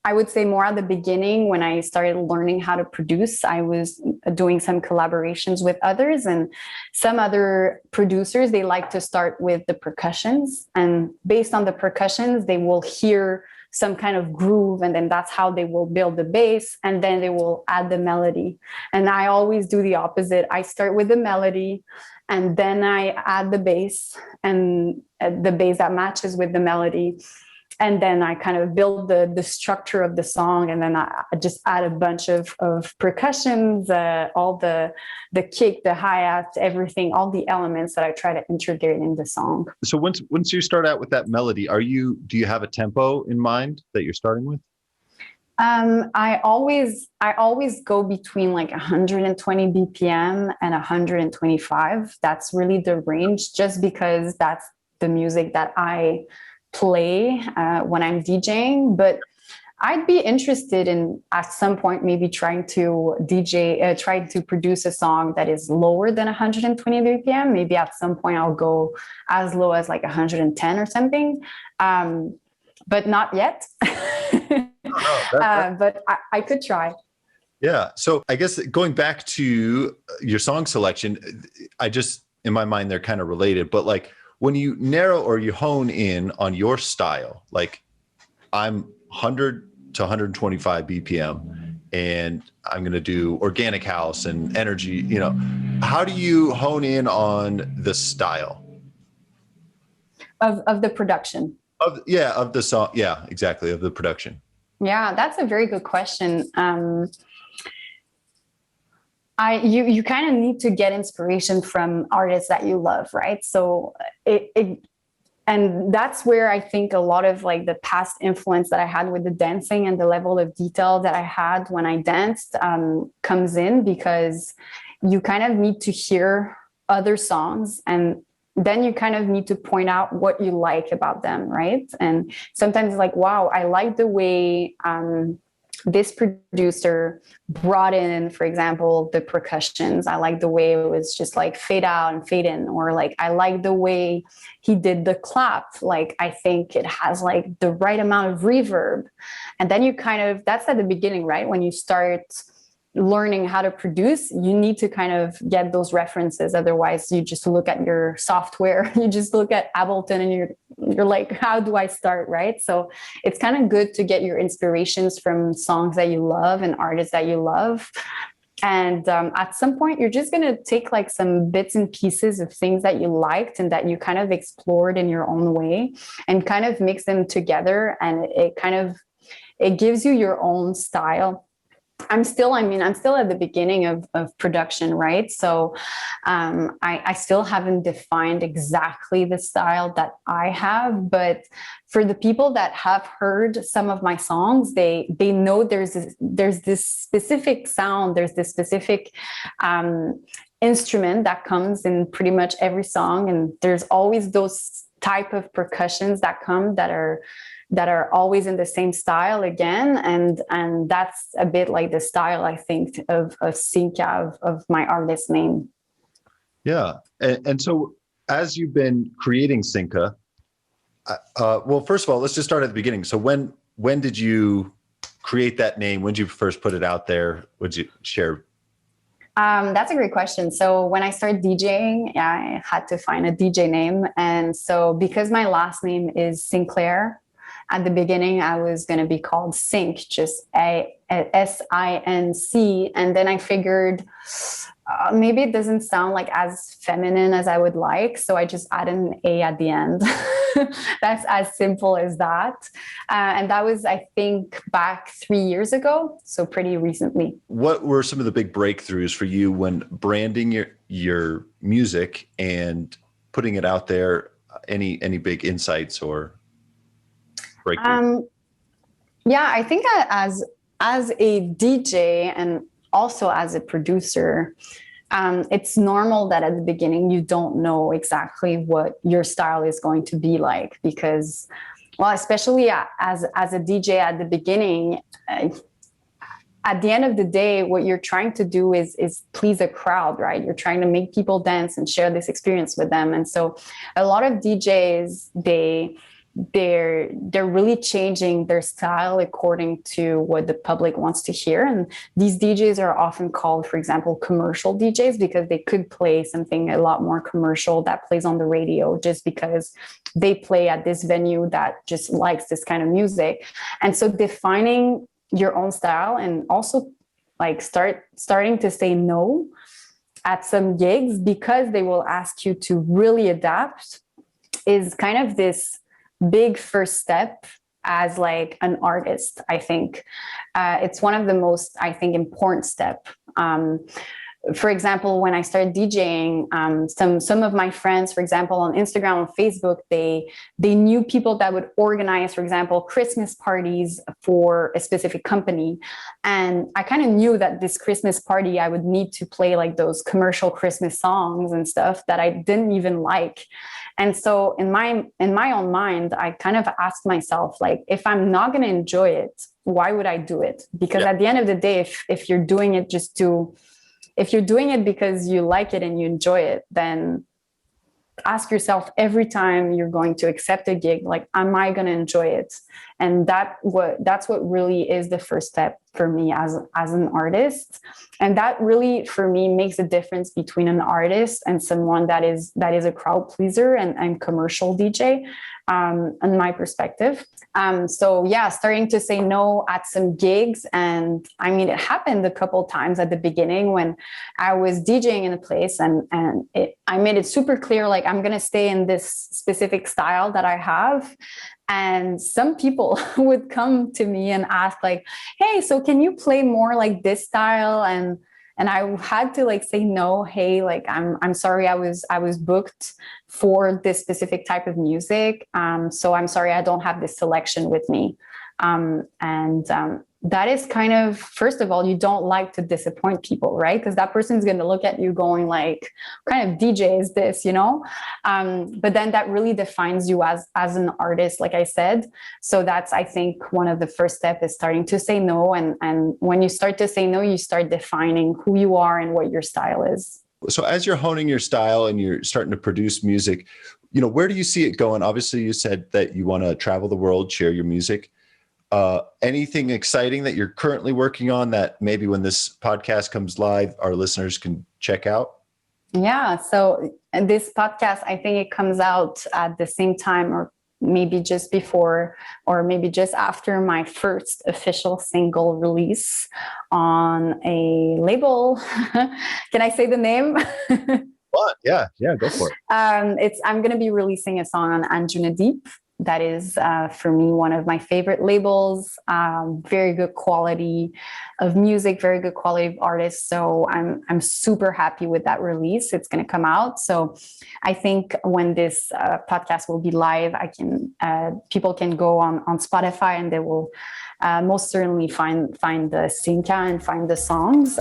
Speaker 1: I would say more at the beginning when I started learning how to produce, I was doing some collaborations with others, and some other producers, they like to start with the percussions, and based on the percussions, they will hear some kind of groove, and then that's how they will build the bass, and then they will add the melody. And I always do the opposite. I start with the melody, and then I add the bass, and the bass that matches with the melody. And then I kind of build the structure of the song, and then I just add a bunch of percussions, all the kick, the hi-hat, everything, all the elements that I try to integrate in the song.
Speaker 4: So once you start out with that melody, do you have a tempo in mind that you're starting with?
Speaker 1: I always go between like 120 BPM and 125. That's really the range, just because that's the music that I play when I'm DJing. But I'd be interested in at some point maybe trying to try to produce a song that is lower than 120 BPM. Maybe at some point I'll go as low as like 110 or something, but not yet. But I could try.
Speaker 4: Yeah. So I guess going back to your song selection, in my mind, they're kind of related, but like, when you narrow or you hone in on your style, like I'm 100 to 125 BPM and I'm going to do organic house and energy, how do you hone in on the style?
Speaker 1: Of the production? Of
Speaker 4: the song. Yeah, exactly. Of the production.
Speaker 1: Yeah, that's a very good question. You kind of need to get inspiration from artists that you love, right? So and that's where I think a lot of like the past influence that I had with the dancing and the level of detail that I had when I danced comes in, because you kind of need to hear other songs, and then you kind of need to point out what you like about them, right? And sometimes like, wow, I like the way this producer brought in, for example, the percussions. I like the way it was just like fade out and fade in, or like, I like the way he did the clap. Like, I think it has like the right amount of reverb. And then that's at the beginning, right? When you start learning how to produce, you need to kind of get those references. Otherwise, you just look at your software, you just look at Ableton, and you're like, how do I start, right? So it's kind of good to get your inspirations from songs that you love and artists that you love. And at some point, you're just going to take like some bits and pieces of things that you liked and that you kind of explored in your own way, and kind of mix them together. And it gives you your own style. I'm still at the beginning of production, right? So I still haven't defined exactly the style that I have, but for the people that have heard some of my songs, they know there's this specific sound, there's this specific instrument that comes in pretty much every song, and there's always those type of percussions that come that are always in the same style again. And that's a bit like the style, I think, of Sinca, of my artist name.
Speaker 4: Yeah. And so as you've been creating Sinca, well, first of all, let's just start at the beginning. So when did you create that name? When did you first put it out there? Would you share?
Speaker 1: That's a great question. So when I started DJing, I had to find a DJ name. And so because my last name is Sinclair, at the beginning, I was going to be called Sinc, just S-I-N-C. And then I figured maybe it doesn't sound like as feminine as I would like. So I just added an A at the end. That's as simple as that. And that was, I think, back 3 years ago. So pretty recently. What
Speaker 4: were some of the big breakthroughs for you when branding your music and putting it out there? Any big insights or breakthrough?
Speaker 1: Yeah, I think as a DJ and also as a producer, it's normal that at the beginning you don't know exactly what your style is going to be like, because, well, especially as a DJ at the beginning, at the end of the day, what you're trying to do is please a crowd, right? You're trying to make people dance and share this experience with them. And so a lot of DJs, they're really changing their style according to what the public wants to hear. And these DJs are often called, for example, commercial DJs, because they could play something a lot more commercial that plays on the radio just because they play at this venue that just likes this kind of music. And so defining your own style, and also like starting to say no at some gigs because they will ask you to really adapt, is kind of this big first step as like an artist. I think it's one of the most, I think, important step. For example, when I started DJing, some of my friends, for example, on Instagram, on Facebook, they knew people that would organize, for example, Christmas parties for a specific company. And I kind of knew that this Christmas party, I would need to play like those commercial Christmas songs and stuff that I didn't even like. And so in my own mind, I kind of asked myself, like, if I'm not going to enjoy it, why would I do it? Because at the end of the day, if you're doing it if you're doing it because you like it and you enjoy it, then ask yourself every time you're going to accept a gig, like, am I going to enjoy it? And that's what really is the first step for me as an artist. And that really, for me, makes a difference between an artist and someone that is a crowd pleaser and commercial DJ, in my perspective. So yeah, starting to say no at some gigs. And I mean, it happened a couple of times at the beginning when I was DJing in a place, and I made it super clear, like, I'm going to stay in this specific style that I have. And some people would come to me and ask, like, hey, so can you play more like this style? And I had to like say no. Hey, like, I'm sorry, I was booked for this specific type of music. So I'm sorry, I don't have this selection with me. That is kind of, first of all, you don't like to disappoint people, right? Because that person's going to look at you going like, what kind of DJ is this, you know? But then that really defines you as an artist, like I said. So that's, I think, one of the first steps is starting to say no. And when you start to say no, you start defining who you are and what your style is.
Speaker 4: So as you're honing your style and you're starting to produce music, you know, where do you see it going? Obviously, you said that you want to travel the world, share your music. Anything exciting that you're currently working on that maybe when this podcast comes live, our listeners can check out?
Speaker 1: Yeah. So this podcast, I think it comes out at the same time, or maybe just before, or maybe just after my first official single release on a label. Can I say the name?
Speaker 4: What? Yeah, go for it.
Speaker 1: I'm going to be releasing a song on Anjuna Deep. That is, for me, one of my favorite labels. Very good quality of music, very good quality of artists. So I'm super happy with that release. It's going to come out. So I think when this podcast will be live, people can go on Spotify and they will most certainly find the Sinca and find the songs.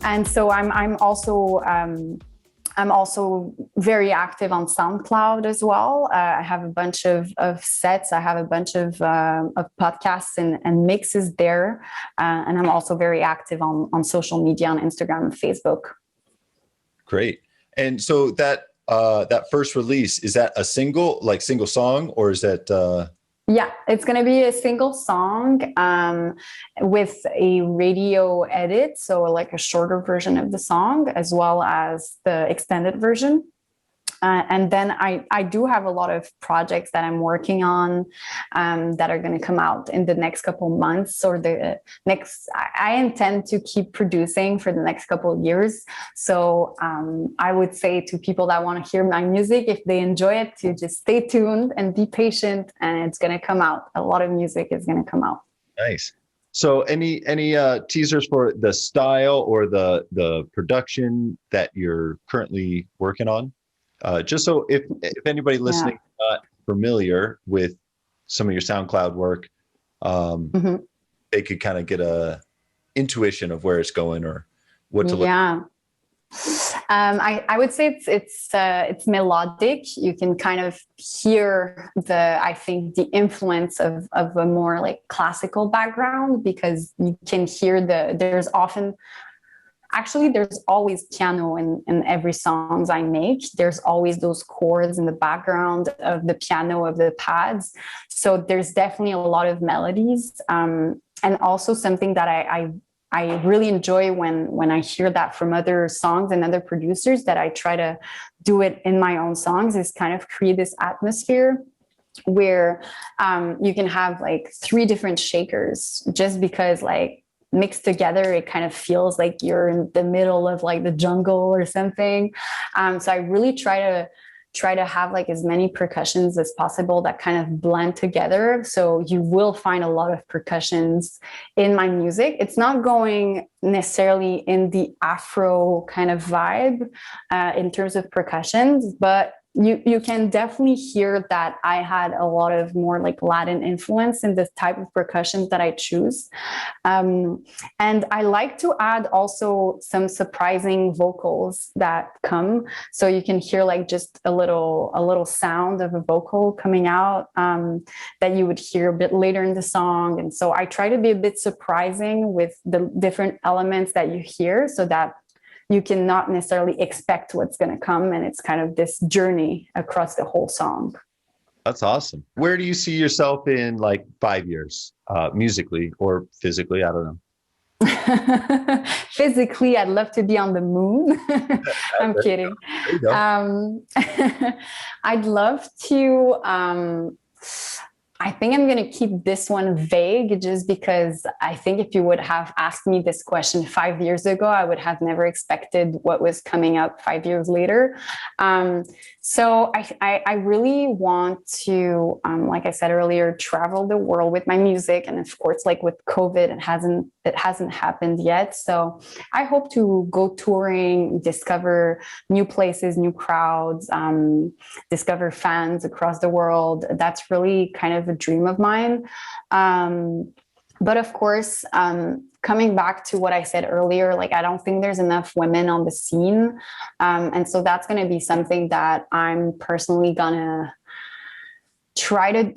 Speaker 1: And so I'm also very active on SoundCloud as well. I have a bunch of sets. I have a bunch of podcasts and mixes there. And I'm also very active on social media, on Instagram and Facebook.
Speaker 4: Great. And so that first release, is that a single song, or is that
Speaker 1: Yeah, it's going to be a single song with a radio edit. So, like a shorter version of the song, as well as the extended version. And then I do have a lot of projects that I'm working on that are going to come out in the next couple months or the next. I intend to keep producing for the next couple of years. So I would say to people that want to hear my music, if they enjoy it, to just stay tuned and be patient, and it's going to come out. A lot of music is going to come out.
Speaker 4: Nice. So any teasers for the style or the production that you're currently working on? Just so if anybody listening is not familiar with some of your SoundCloud work, they could kind of get a intuition of where it's going or what to look.
Speaker 1: Yeah. I would say it's melodic. You can kind of hear the influence of a more like classical background, because you can hear there's always piano in every songs I make. There's always those chords in the background of the piano, of the pads. So there's definitely a lot of melodies. And also something that I really enjoy when I hear that from other songs and other producers, that I try to do it in my own songs, is kind of create this atmosphere where you can have like 3 different shakers, just because like mixed together, it kind of feels like you're in the middle of like the jungle or something. So I really try to have like as many percussions as possible that kind of blend together. So you will find a lot of percussions in my music. It's not going necessarily in the Afro kind of vibe in terms of percussions, but you can definitely hear that I had a lot of more like Latin influence in the type of percussions that I choose. And I like to add also some surprising vocals that come. So you can hear like just a little sound of a vocal coming out that you would hear a bit later in the song. And so I try to be a bit surprising with the different elements that you hear, so that you cannot necessarily expect what's going to come. And it's kind of this journey across the whole song.
Speaker 4: That's awesome. Where do you see yourself in like 5 years, musically or physically? I don't know.
Speaker 1: Physically, I'd love to be on the moon. I'm kidding. I'd love to, I think I'm going to keep this one vague, just because I think if you would have asked me this question 5 years ago, I would have never expected what was coming up 5 years later. So I really want to, like I said earlier, travel the world with my music. And of course, like with COVID, it hasn't happened yet. So I hope to go touring, discover new places, new crowds, discover fans across the world. That's really kind of a dream of mine. But of course, coming back to what I said earlier, like I don't think there's enough women on the scene. And so that's going to be something that I'm personally gonna try to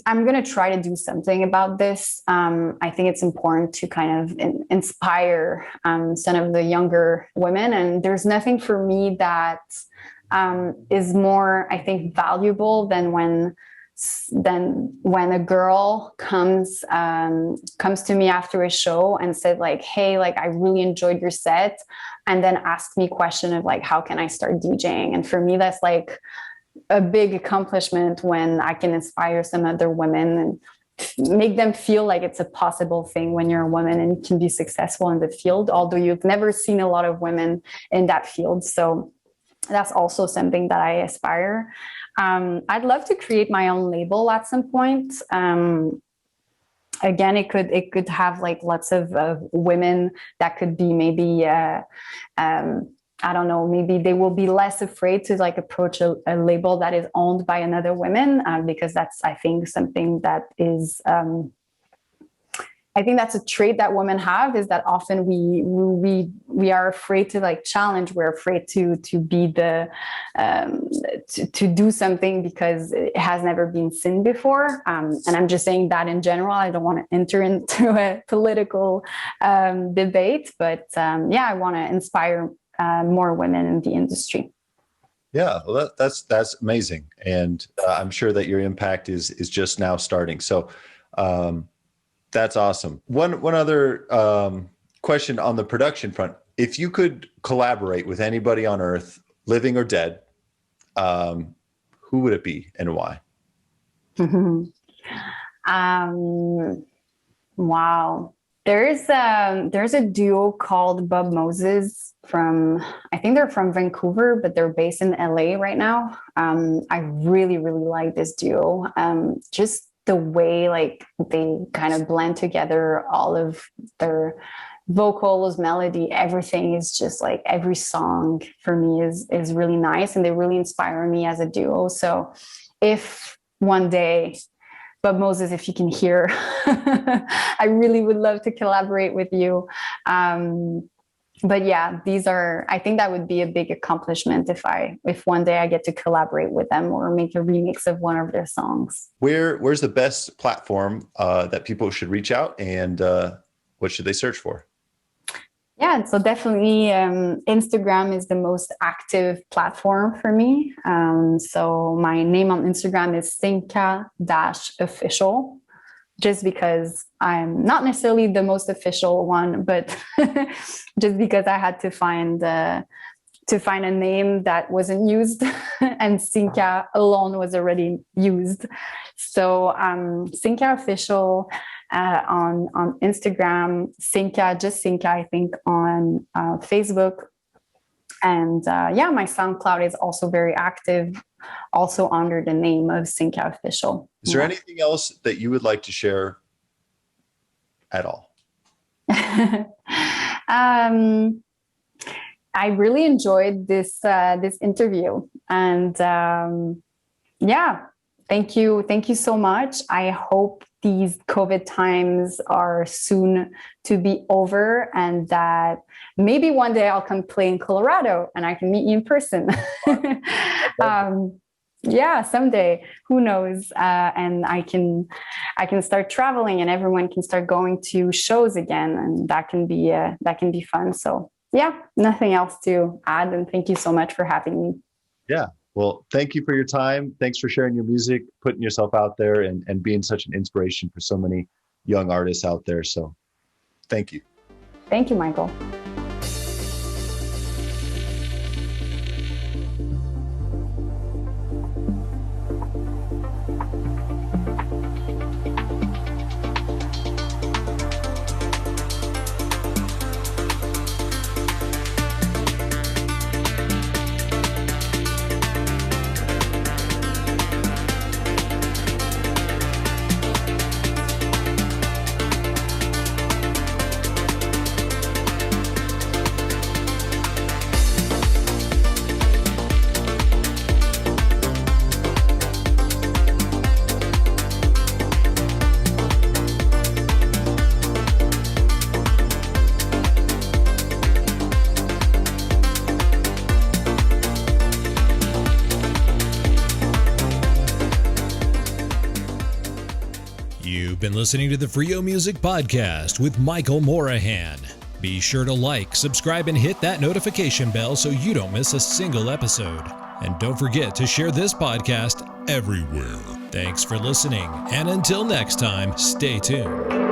Speaker 1: do something about this. I think it's important to kind of inspire some of the younger women. And there's nothing for me that is more, I think, valuable than when a girl comes to me after a show and said like, hey, like I really enjoyed your set, and then asked me a question of like, how can I start DJing? And for me, that's like a big accomplishment when I can inspire some other women and make them feel like it's a possible thing when you're a woman and you can be successful in the field, although you've never seen a lot of women in that field. So that's also something that I aspire. I'd love to create my own label at some point. Again, it could have like lots of women that could be maybe, I don't know, maybe they will be less afraid to like approach a label that is owned by another woman, because that's, I think, something that is, I think that's a trait that women have, is that often we are afraid to like challenge. We're afraid to be to do something because it has never been seen before. And I'm just saying that in general. I don't want to enter into a political debate, but I want to inspire more women in the industry.
Speaker 4: Yeah, well, that's amazing, and I'm sure that your impact is just now starting. So that's awesome. One other question on the production front: if you could collaborate with anybody on Earth, living or dead, who would it be and why?
Speaker 1: Wow. There's a duo called Bob Moses I think they're from Vancouver, but they're based in LA right now. I really, really like this duo. Just the way like they kind of blend together all of their vocals, melody, everything is just like every song for me is really nice, and they really inspire me as a duo. So if one day, Bob Moses, if you can hear, I really would love to collaborate with you. But yeah, I think that would be a big accomplishment if one day I get to collaborate with them or make a remix of one of their songs.
Speaker 4: Where's the best platform that people should reach out, and what should they search for?
Speaker 1: Yeah, so definitely Instagram is the most active platform for me. So my name on Instagram is Sinca-official, just because I'm not necessarily the most official one, but just because I had to find a name that wasn't used, and Sinca alone was already used. So Sinca official on Instagram, just Sinca, I think, on Facebook. And my SoundCloud is also very active, also under the name of Sinca official.
Speaker 4: Is there anything else that you would like to share at all?
Speaker 1: I really enjoyed this interview, and thank you so much. I hope these COVID times are soon to be over, and that maybe one day I'll come play in Colorado and I can meet you in person. Someday, who knows? And I can start traveling, and everyone can start going to shows again, and that can be fun. So yeah, nothing else to add. And thank you so much for having me.
Speaker 4: Yeah. Well, thank you for your time. Thanks for sharing your music, putting yourself out there, and being such an inspiration for so many young artists out there. So thank you.
Speaker 1: Thank you, Michael.
Speaker 3: You've been listening to the Freio Music Podcast with Michael Morahan. Be sure to like, subscribe, and hit that notification bell so you don't miss a single episode. And don't forget to share this podcast everywhere. Thanks for listening, and until next time, stay tuned.